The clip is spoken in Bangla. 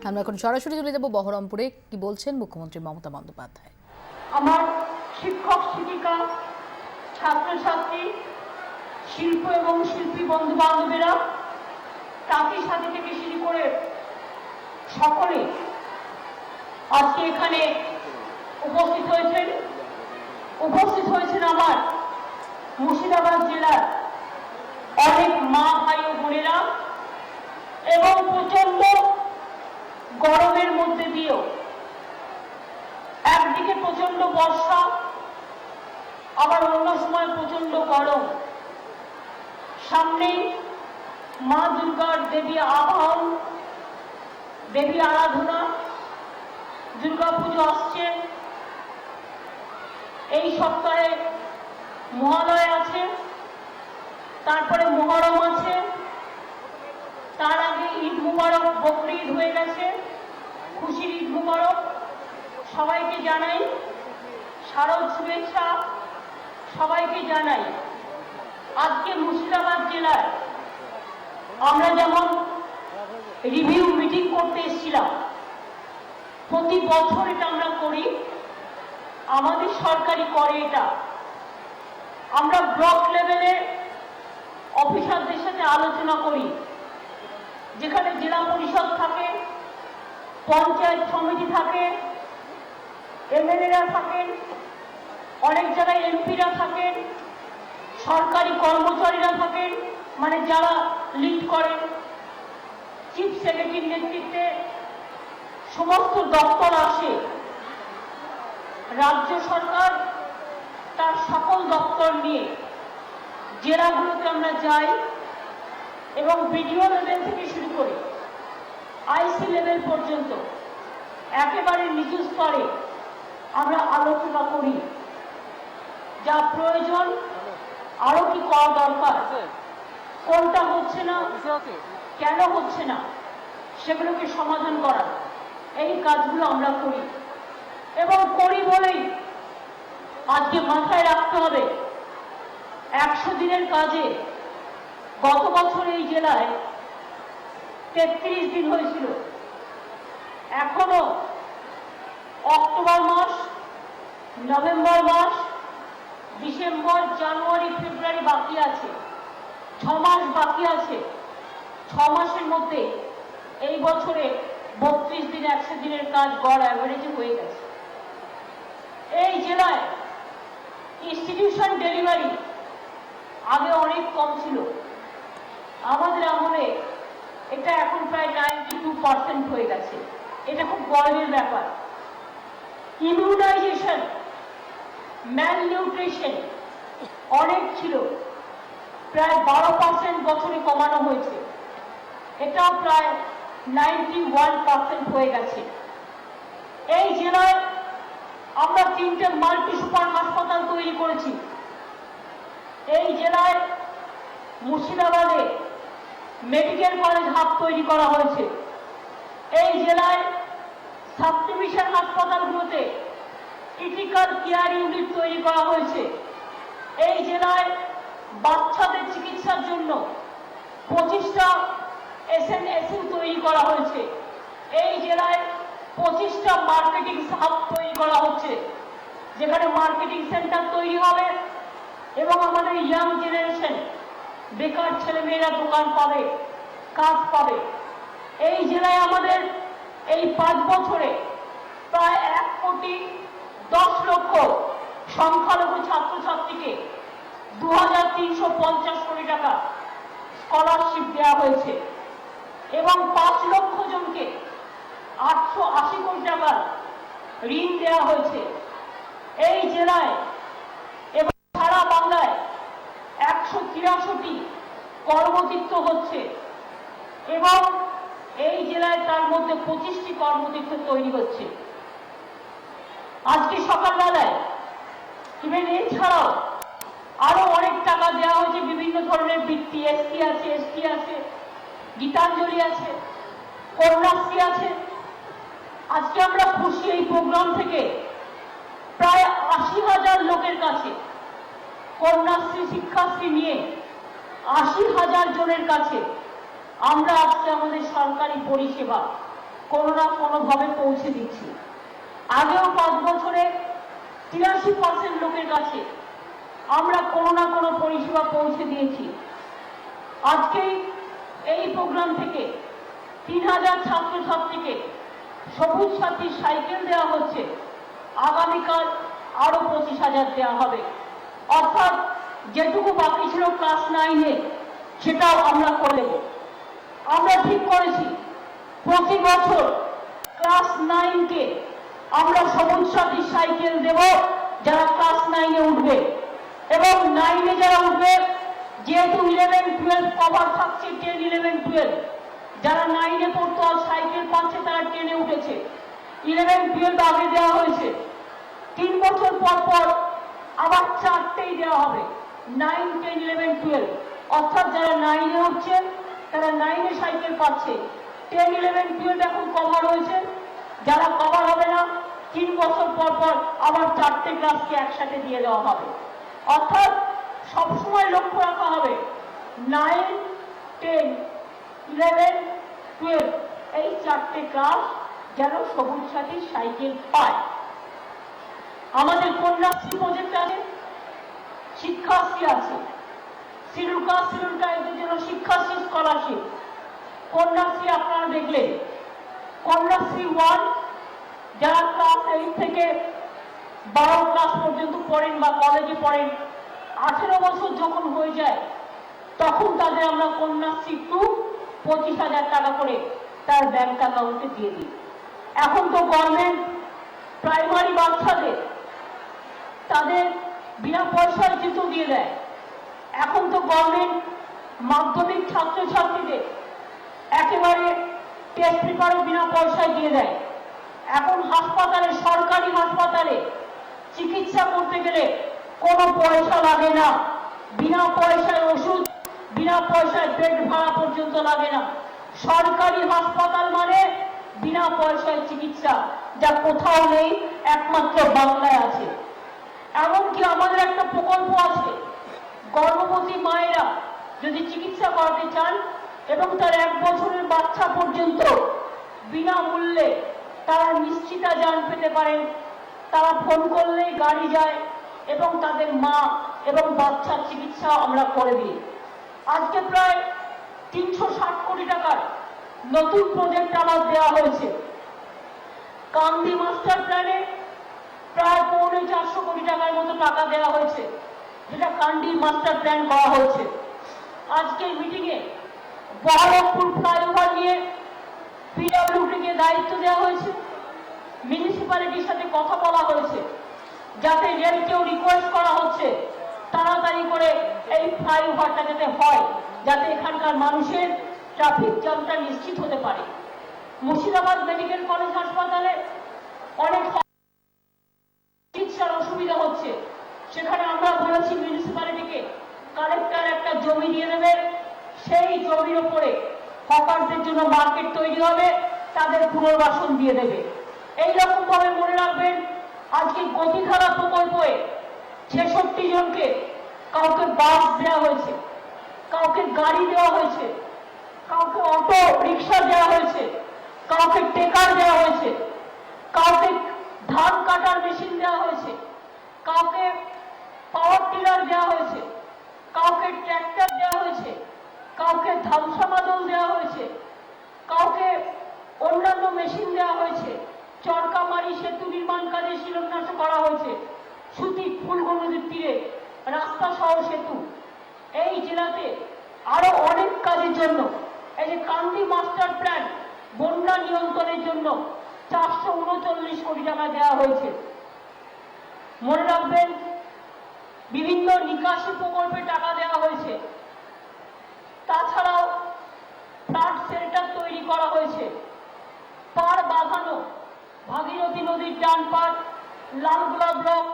আমরা এখন সরাসরি চলে যাব বহরমপুরে। কি বলছেন মুখ্যমন্ত্রী মমতা বন্দ্যোপাধ্যায়? আমার শিক্ষক শিক্ষিকা, ছাত্রছাত্রী, শিল্প এবং শিল্পী বন্ধু বান্ধবেরা, তাঁতির সাথী থেকে শুরু করে সকলে আজকে এখানে উপস্থিত হয়েছেন আমার মুর্শিদাবাদ জেলার অনেক মা ভাই ও বোনেরা, এবং প্রচন্ড গরমের মধ্যে দিয়েও একদিকে প্রচন্ড বর্ষা, আবার অন্য সময় প্রচন্ড গরম, সামনেই মা দুর্গার দেবী আবাহন, দেবী আরাধনা, দুর্গাপুজো আসছে। এই সপ্তাহে মহালয়া আছে, তারপরে মহরম আছে, তার আগে ঈদ মুবারক, বকরি ঈদ হয়ে গেছে, খুশির ঈদ মুবারক। সবাইকে জানাই শারদ শুভেচ্ছা, সবাইকে জানাই। আজকে মুর্শিদাবাদ জেলায় আমরা যেমন রিভিউ মিটিং করতে এসেছিলাম, প্রতি বছর এটা আমরা করি, আমাদের সরকারি করে এটা। আমরা ব্লক লেভেলে অফিসারদের সাথে আলোচনা করি, যেখানে জেলা পরিষদ থাকে, পঞ্চায়েত সমিতি থাকে, এমএলএরা থাকেন, অনেক জায়গায় এমপিরা থাকেন, সরকারি কর্মচারীরা থাকেন, মানে যারা লিড করেন, চিফ সেক্রেটারির নেতৃত্বে সমস্ত দপ্তর আসে। রাজ্য সরকার তার সকল দপ্তর নিয়ে জেলাগুলোতে আমরা যাই, এবং বিডিও লেভেল থেকে শুরু করে আইসি লেভেল পর্যন্ত একেবারে নিচু স্তরে আমরা আলোচনা করি, যা প্রয়োজন, আরো কি করা দরকার, কোনটা হচ্ছে না, কেন হচ্ছে না, সেগুলোকে সমাধান করা, এই কাজগুলো আমরা করি। এবং করি বলেই আজকে মাথায় রাখতে হবে, 100 দিনের কাজে গত বছর এই জেলায় 33 দিন হয়েছিল। এখনো অক্টোবর মাস, নভেম্বর মাস, ডিসেম্বর, জানুয়ারি, ফেব্রুয়ারি বাকি আছে, 6 মাস বাকি আছে। 6 মাসের মধ্যে এই বছরে 32 দিন 100 দিনের কাজ গড় অ্যাভারেজে হয়ে গেছে। এই জেলায় ইনস্টিটিউশন ডেলিভারি আগে অনেক কম ছিল, আমাদের আমলে এটা এখন প্রায় 92% হয়ে গেছে। এটা খুব গর্বের ব্যাপার। ইমিউনাইজেশন, ম্যাল নিউট্রিশন অনেক ছিল, প্রায় 12% বছরে কমানো হয়েছে, এটাও প্রায় 91% হয়ে গেছে। এই জেলায় আমরা 3টে মাল্টি সুপার হাসপাতাল তৈরি করেছি। এই জেলায় মুর্শিদাবাদে মেডিকেল কলেজ হাব তৈরি করা হয়েছে। এই জেলায় সাব ডিভিশন হাসপাতালগুলোতে ক্রিটিক্যাল কেয়ার ইউনিট তৈরি করা হয়েছে। এই জেলায় বাচ্চাদের চিকিৎসার জন্য 25টা এসএনএসইউ তৈরি করা হয়েছে। এই জেলায় 25টা মার্কেটিং হাব তৈরি করা হচ্ছে, যেখানে মার্কেটিং সেন্টার তৈরি হবে এবং আমাদের ইয়াং জেনারেশন, বেকার ছেলেমেয়েরা দোকান পাবে, কাজ পাবে। এই জেলায় আমাদের এই 5 বছরে প্রায় 1,10,00,000 সংখ্যালঘু ছাত্রছাত্রীকে 2,350 কোটি টাকা স্কলারশিপ দেওয়া হয়েছে, এবং 5 লক্ষ জনকে 880 কোটি টাকার ঋণ দেওয়া হয়েছে। এই জেলায় এবং সারা বাংলায় 183টি কর্মতীর্থ হচ্ছে, এবং এই জেলায় তার মধ্যে 25টি কর্মতীর্থ তৈরি হচ্ছে। আজকে সকালবেলায় ইভেন এছাড়াও আরো অনেক টাকা দেওয়া হয়েছে, বিভিন্ন ধরনের বৃত্তি, এসটি আছে, এসটি আছে, গীতাঞ্জলি আছে, কন্যাশ্রী আছে। আজকে আমরা খুশি, এই প্রোগ্রাম থেকে প্রায় 80,000 লোকের কাছে কন্যাশ্রী, শিক্ষাশ্রী নিয়ে 80,000 জনের কাছে আমরা আজকে আমাদের সরকারি পরিষেবা কোনো না কোনোভাবে পৌঁছে দিচ্ছি। আগেও 5 বছরে 83% লোকের কাছে আমরা কোনো না কোনো পরিষেবা পৌঁছে দিয়েছি। আজকেই এই প্রোগ্রাম থেকে 3000 ছাত্রছাত্রীকে সবুজ সাথী সাইকেল দেওয়া হচ্ছে, আগামীকাল আরো 25,000 দেওয়া হবে। অর্থাৎ যেটুকু বাকি ছিল ক্লাস 9-এ সেটাও আমরা করে দেব। আমরা ঠিক করেছি প্রতি বছর ক্লাস 9-কে আমরা সবুজ সাথী সাইকেল দেব যারা ক্লাস 9-এ উঠবে, এবং 9-এ যারা উঠবে, যেহেতু 11-12 কভার থাকছে, 10-11-12 যারা 9-এ পড়তো আর সাইকেল পাচ্ছে তারা 10-এ উঠেছে, 11-12 আগে দেওয়া হয়েছে। 3 বছর পর পর আবার 4টেই দেওয়া হবে, 9, 10, 11, 12। অর্থাৎ যারা 9-এ উঠছে তারা 9-এ সাইকেল পাচ্ছে, 10, 11, 12 এখন কভার হয়েছে। যারা কভার হবে না 3 বছর পর পর আবার 4টে ক্লাসকে একসাথে দিয়ে দেওয়া হবে। অর্থাৎ সবসময় লক্ষ্য রাখা হবে 9, 10, 11, 12 এই 4টে ক্লাস যেন সবুজ সাথী সাইকেল পায়। আমাদের কন্যাশ্রী প্রজেক্ট আছে, শিক্ষাশ্রী আছে, সিলুকা এদের জন্য শিক্ষাশ্রী স্কলারশিপ। কন্যাশ্রী আপনারা দেখলেন, কন্যাশ্রী 1 যারা ক্লাস 8 থেকে 12 ক্লাস পর্যন্ত পড়েন বা কলেজে পড়েন, 18 বছর যখন হয়ে যায় তখন তাদের আমরা কন্যাশ্রী 2 25,000 টাকা করে তার ব্যাংক অ্যাকাউন্টে দিয়ে দিই। এখন তো গভর্নমেন্ট প্রাইমারি বাচ্চাদের তাদের বিনা পয়সায় জুতো দিয়ে দেয়। এখন তো গভর্নমেন্ট মাধ্যমিক ছাত্রছাত্রীদের একেবারে টেস্ট পেপারও বিনা পয়সায় দিয়ে দেয়। এখন হাসপাতালে, সরকারি হাসপাতালে চিকিৎসা করতে গেলে কোনো পয়সা লাগে না, বিনা পয়সায় ওষুধ, বিনা পয়সায় বেড ভাড়া পর্যন্ত লাগে না। সরকারি হাসপাতাল মানে বিনা পয়সায় চিকিৎসা, যা কোথাও নেই, একমাত্র বাংলায় আছে। এমনকি আমাদের একটা প্রকল্প আছে, গর্ভবতী মায়েরা যদি চিকিৎসা করাতে চান এবং তার 1 বছরের বাচ্চা পর্যন্ত বিনামূল্যে তারা নিশ্চিতা যান পেতে পারেন, তারা ফোন করলেই গাড়ি যায় এবং তাদের মা এবং বাচ্চার চিকিৎসা আমরা করে দিই। আজকে প্রায় 360 কোটি টাকার নতুন প্রজেক্ট আবার দেওয়া হয়েছে। কান্দি মাস্টার প্ল্যানে প্রায় 450 কোটি টাকার মতো টাকা দেওয়া হয়েছে, যেটা কান্দি মাস্টার প্ল্যান করা হয়েছে। আজকের মিটিংয়ে বহরমপুর ফ্লাইওভার নিয়ে পিডব্লিউডিকে দায়িত্ব দেওয়া হয়েছে, মিউনিসিপ্যালিটির সাথে কথা বলা হয়েছে, যাতে রেলকেও রিকোয়েস্ট করা হচ্ছে তাড়াতাড়ি করে এই ফ্লাইওভারটা যাতে হয়, যাতে এখানকার মানুষের ট্রাফিক জ্যামটা নিশ্চিত হতে পারে। মুর্শিদাবাদ মেডিকেল কলেজ হাসপাতালে অনেক চিকিৎসার অসুবিধা হচ্ছে, সেখানে আমরা বলেছি মিউনিসিপ্যালিটিকে কালেক্টর একটা জমি দিয়ে দেবে, সেই জমির উপরে হকারদের জন্য মার্কেট তৈরি হবে, তাদের পুনর্বাসন দিয়ে দেবে। এইরকম ভাবে মনে রাখবেন, আজকে গতিধারা প্রকল্পে 66 জনকে কাউকে বাস দেওয়া হয়েছে, কাউকে গাড়ি দেওয়া হয়েছে, কাউকে অটো রিক্সা দেওয়া হয়েছে, কাউকে টেকার দেওয়া হয়েছে, কাউকে ধান কাটার মেশিন দেওয়া হয়েছে, কাউকে পাওয়ার টিলার দেওয়া হয়েছে, কাউকে ট্র্যাক্টর দেওয়া হয়েছে, কাউকে ধামসা মাদল দেওয়া হয়েছে, কাউকে অন্যান্য মেশিন দেওয়া হয়েছে, চরকামারি সেতু নির্মাণ কাজে শিলান্যাস করা হয়েছে, সুতি ফুলগো নদীর তীরে রাস্তা সহ সেতু। এই জেলাতে আরো অনেক কাজের জন্য এই যে কান্দি মাস্টার প্ল্যান বন্যা নিয়ন্ত্রণের জন্য 439 কোটি টাকা দেওয়া হয়েছে। মনে রাখবেন, বিভিন্ন নিকাশি প্রকল্পে টাকা দেওয়া হয়েছে। তাছাড়াও ফ্লাড শেল্টার তৈরি করা হয়েছে, পাড় বাঁধানো, ভাগীরথী নদীর ডান পাড়, লালগোলা ব্লক